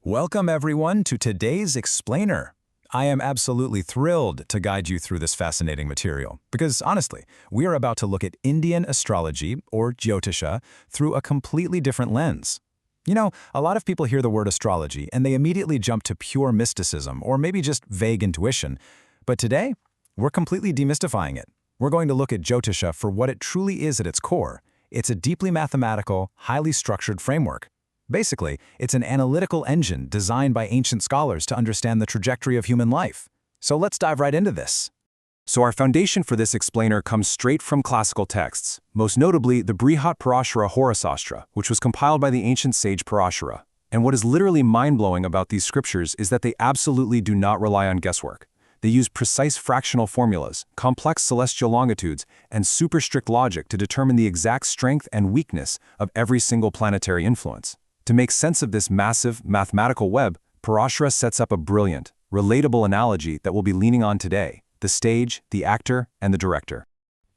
Welcome everyone to today's Explainer. I am absolutely thrilled to guide you through this fascinating material because honestly, we are about to look at Indian astrology, or Jyotisha, through a completely different lens. You know, a lot of people hear the word astrology and they immediately jump to pure mysticism or maybe just vague intuition. But today, we're completely demystifying it. We're going to look at Jyotisha for what it truly is at its core. It's a deeply mathematical, highly structured framework. Basically, it's an analytical engine designed by ancient scholars to understand the trajectory of human life. So let's dive right into this. So our foundation for this explainer comes straight from classical texts, most notably the Brihat Parashara Hora Shastra, which was compiled by the ancient sage Parashara. And what is literally mind-blowing about these scriptures is that they absolutely do not rely on guesswork. They use precise fractional formulas, complex celestial longitudes, and super strict logic to determine the exact strength and weakness of every single planetary influence. To make sense of this massive mathematical web, Parashara sets up a brilliant, relatable analogy that we'll be leaning on today: the stage, the actor, and the director.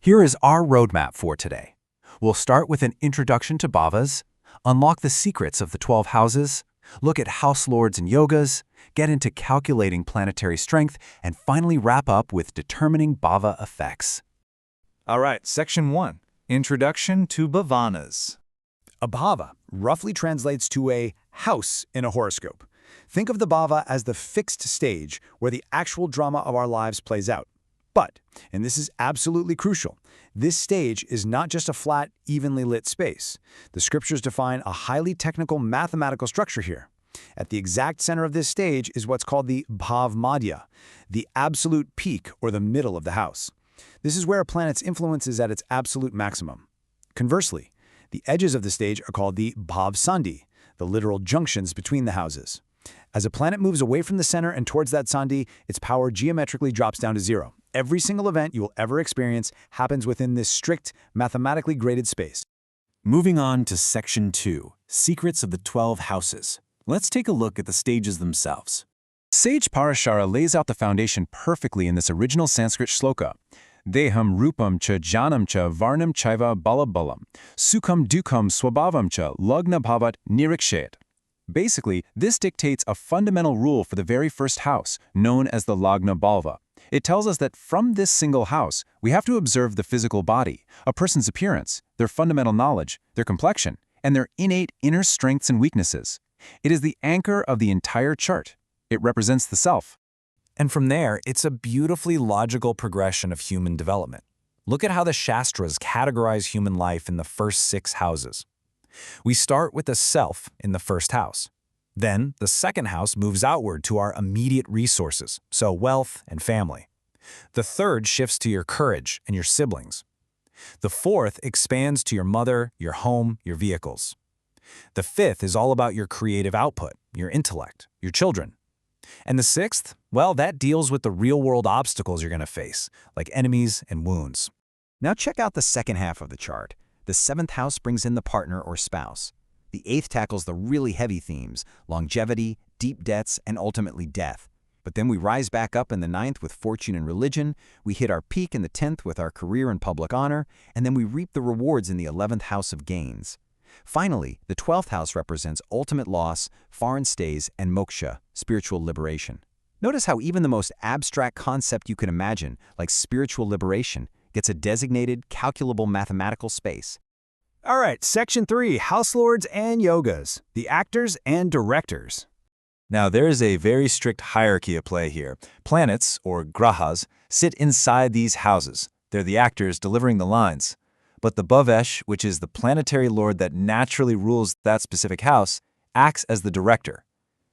Here is our roadmap for today. We'll start with an introduction to bhavas, unlock the secrets of the 12 houses, look at house lords and yogas, get into calculating planetary strength, and finally wrap up with determining bhava effects. All right, Section 1, Introduction to Bhavanas. A bhava roughly translates to a house in a horoscope. Think of the bhava as the fixed stage where the actual drama of our lives plays out. But, and this is absolutely crucial, this stage is not just a flat, evenly lit space. The scriptures define a highly technical mathematical structure here. At the exact center of this stage is what's called the bhav madhya, the absolute peak or the middle of the house. This is where a planet's influence is at its absolute maximum. Conversely, the edges of the stage are called the bhav sandhi, the literal junctions between the houses. As a planet moves away from the center and towards that sandhi, its power geometrically drops down to zero. Every single event you will ever experience happens within this strict, mathematically graded space. Moving on to Section 2, Secrets of the 12 Houses. Let's take a look at the stages themselves. Sage Parashara lays out the foundation perfectly in this original Sanskrit shloka. Deham rupam cha janam cha varnam chaiva balabalam, sukham dukham swabhavam cha lagna bhavat nirikshet. Basically, this dictates a fundamental rule for the very first house, known as the lagna bhalva. It tells us that from this single house, we have to observe the physical body, a person's appearance, their fundamental knowledge, their complexion, and their innate inner strengths and weaknesses. It is the anchor of the entire chart. It represents the self. And from there, it's a beautifully logical progression of human development. Look at how the Shastras categorize human life in the first 6 houses. We start with the self in the first house. Then, the second house moves outward to our immediate resources, so wealth and family. The third shifts to your courage and your siblings. The fourth expands to your mother, your home, your vehicles. The fifth is all about your creative output, your intellect, your children. And the sixth, well, that deals with the real-world obstacles you're going to face, like enemies and wounds. Now check out the second half of the chart. The 7th house brings in the partner or spouse. The 8th tackles the really heavy themes: longevity, deep debts, and ultimately death. But then we rise back up in the 9th with fortune and religion, we hit our peak in the 10th with our career and public honor, and then we reap the rewards in the 11th house of gains. Finally, the 12th house represents ultimate loss, foreign stays, and moksha, spiritual liberation. Notice how even the most abstract concept you can imagine, like spiritual liberation, gets a designated, calculable mathematical space. All right, Section 3, House Lords and Yogas, the actors and directors. Now, there is a very strict hierarchy at play here. Planets, or grahas, sit inside these houses. They're the actors delivering the lines. But the Bhavesh, which is the planetary lord that naturally rules that specific house, acts as the director.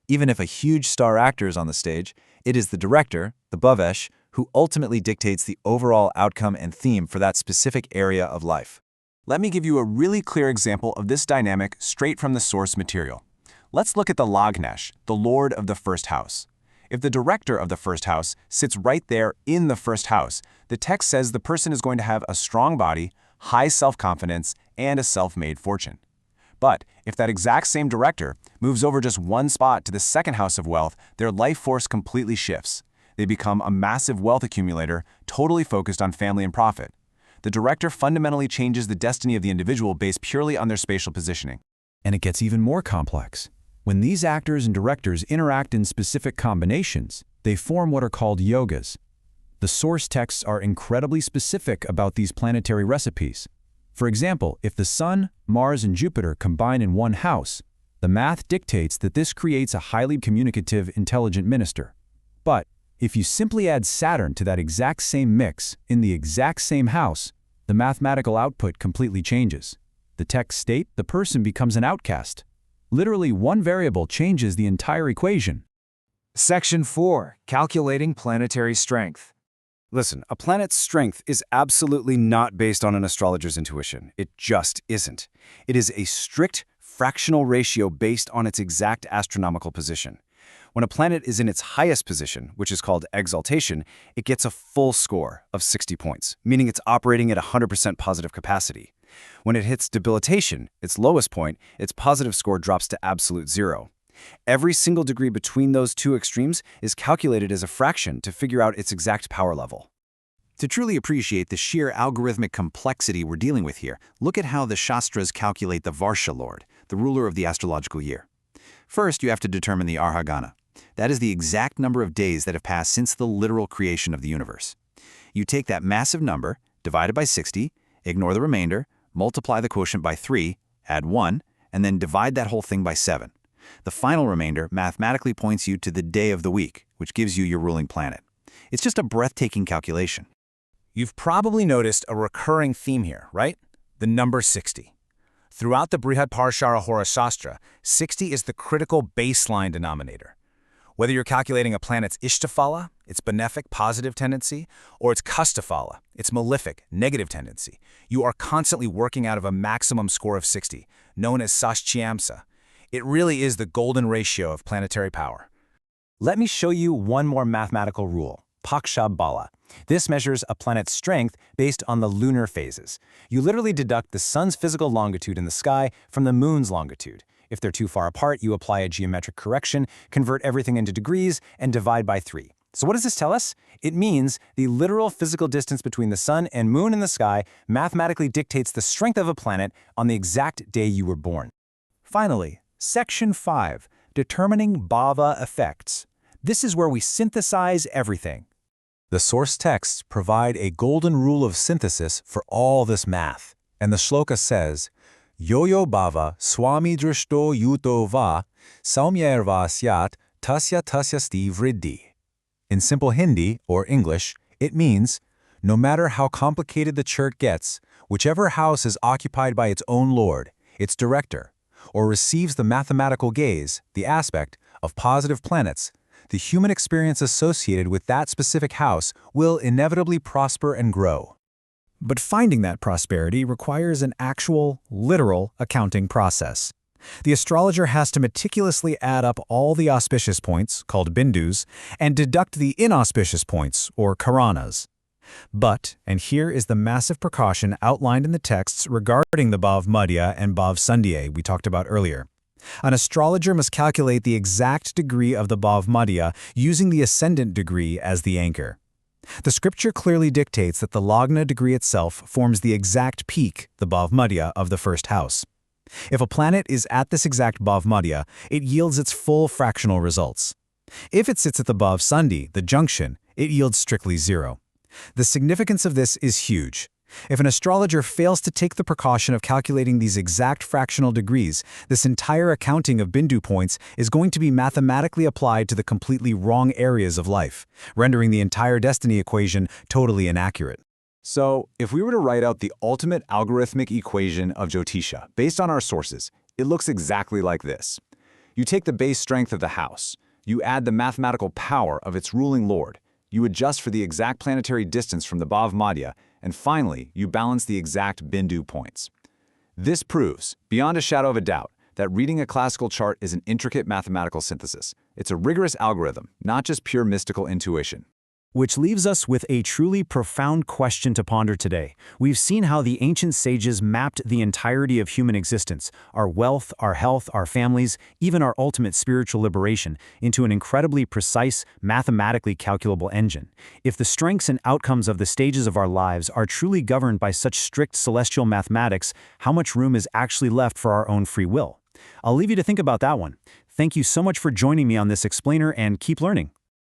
Even if a huge star actor is on the stage, it is the director, the Bhavesh, who ultimately dictates the overall outcome and theme for that specific area of life. Let me give you a really clear example of this dynamic straight from the source material. Let's look at the Lagnesh, the lord of the first house. If the director of the first house sits right there in the first house, the text says the person is going to have a strong body, high self-confidence, and a self-made fortune. But if that exact same director moves over just one spot to the second house of wealth, their life force completely shifts. They become a massive wealth accumulator, totally focused on family and profit. The director fundamentally changes the destiny of the individual based purely on their spatial positioning. And it gets even more complex. When these actors and directors interact in specific combinations, they form what are called yogas. The source texts are incredibly specific about these planetary recipes. For example, if the Sun, Mars, and Jupiter combine in one house, the math dictates that this creates a highly communicative, intelligent minister. But if you simply add Saturn to that exact same mix in the exact same house, the mathematical output completely changes. The texts state the person becomes an outcast. Literally, one variable changes the entire equation. Section 4. Calculating planetary strength. Listen, a planet's strength is absolutely not based on an astrologer's intuition. It just isn't. It is a strict fractional ratio based on its exact astronomical position. When a planet is in its highest position, which is called exaltation, it gets a full score of 60 points, meaning it's operating at 100% positive capacity. When it hits debilitation, its lowest point, its positive score drops to absolute zero. Every single degree between those two extremes is calculated as a fraction to figure out its exact power level. To truly appreciate the sheer algorithmic complexity we're dealing with here, look at how the Shastras calculate the Varsha Lord, the ruler of the astrological year. First, you have to determine the Arhagana. That is the exact number of days that have passed since the literal creation of the universe. You take that massive number, divide it by 60, ignore the remainder, multiply the quotient by 3, add 1, and then divide that whole thing by 7. The final remainder mathematically points you to the day of the week, which gives you your ruling planet. It's just a breathtaking calculation. You've probably noticed a recurring theme here, right? The number 60. Throughout the Brihat Parashara Hora Shastra, 60 is the critical baseline denominator. Whether you're calculating a planet's Ishtaphala, its benefic, positive tendency, or its Kastaphala, its malefic, negative tendency, you are constantly working out of a maximum score of 60, known as Sashtyamsa. It really is the golden ratio of planetary power. Let me show you one more mathematical rule, Paksha Bala. This measures a planet's strength based on the lunar phases. You literally deduct the sun's physical longitude in the sky from the moon's longitude. If they're too far apart, you apply a geometric correction, convert everything into degrees, and divide by 3. So what does this tell us? It means the literal physical distance between the sun and moon in the sky mathematically dictates the strength of a planet on the exact day you were born. Finally, Section 5, Determining Bhava Effects. This is where we synthesize everything. The source texts provide a golden rule of synthesis for all this math. And the shloka says, Yo-yo bhava swami drishto yuto va saumyairva syat tasya sti vriddhi. In simple Hindi, or English, it means, no matter how complicated the chart gets, whichever house is occupied by its own lord, its director, or receives the mathematical gaze, the aspect, of positive planets, the human experience associated with that specific house will inevitably prosper and grow. But finding that prosperity requires an actual, literal accounting process. The astrologer has to meticulously add up all the auspicious points, called bindus, and deduct the inauspicious points, or karanas. But, and here is the massive precaution outlined in the texts regarding the Bhav Madhya and Bhav Sandhya we talked about earlier. An astrologer must calculate the exact degree of the Bhav Madhya using the ascendant degree as the anchor. The scripture clearly dictates that the Lagna degree itself forms the exact peak, the Bhav Madhya, of the first house. If a planet is at this exact Bhav Madhya, it yields its full fractional results. If it sits at the Bhav Sandhi, the junction, it yields strictly 0. The significance of this is huge. If an astrologer fails to take the precaution of calculating these exact fractional degrees, this entire accounting of Bindu points is going to be mathematically applied to the completely wrong areas of life, rendering the entire destiny equation totally inaccurate. So, if we were to write out the ultimate algorithmic equation of Jyotisha based on our sources, it looks exactly like this. You take the base strength of the house, you add the mathematical power of its ruling lord, you adjust for the exact planetary distance from the Bhav Madhya, and finally, you balance the exact Bindu points. This proves, beyond a shadow of a doubt, that reading a classical chart is an intricate mathematical synthesis. It's a rigorous algorithm, not just pure mystical intuition. Which leaves us with a truly profound question to ponder today. We've seen how the ancient sages mapped the entirety of human existence, our wealth, our health, our families, even our ultimate spiritual liberation, into an incredibly precise, mathematically calculable engine. If the strengths and outcomes of the stages of our lives are truly governed by such strict celestial mathematics, how much room is actually left for our own free will? I'll leave you to think about that one. Thank you so much for joining me on this explainer, and keep learning.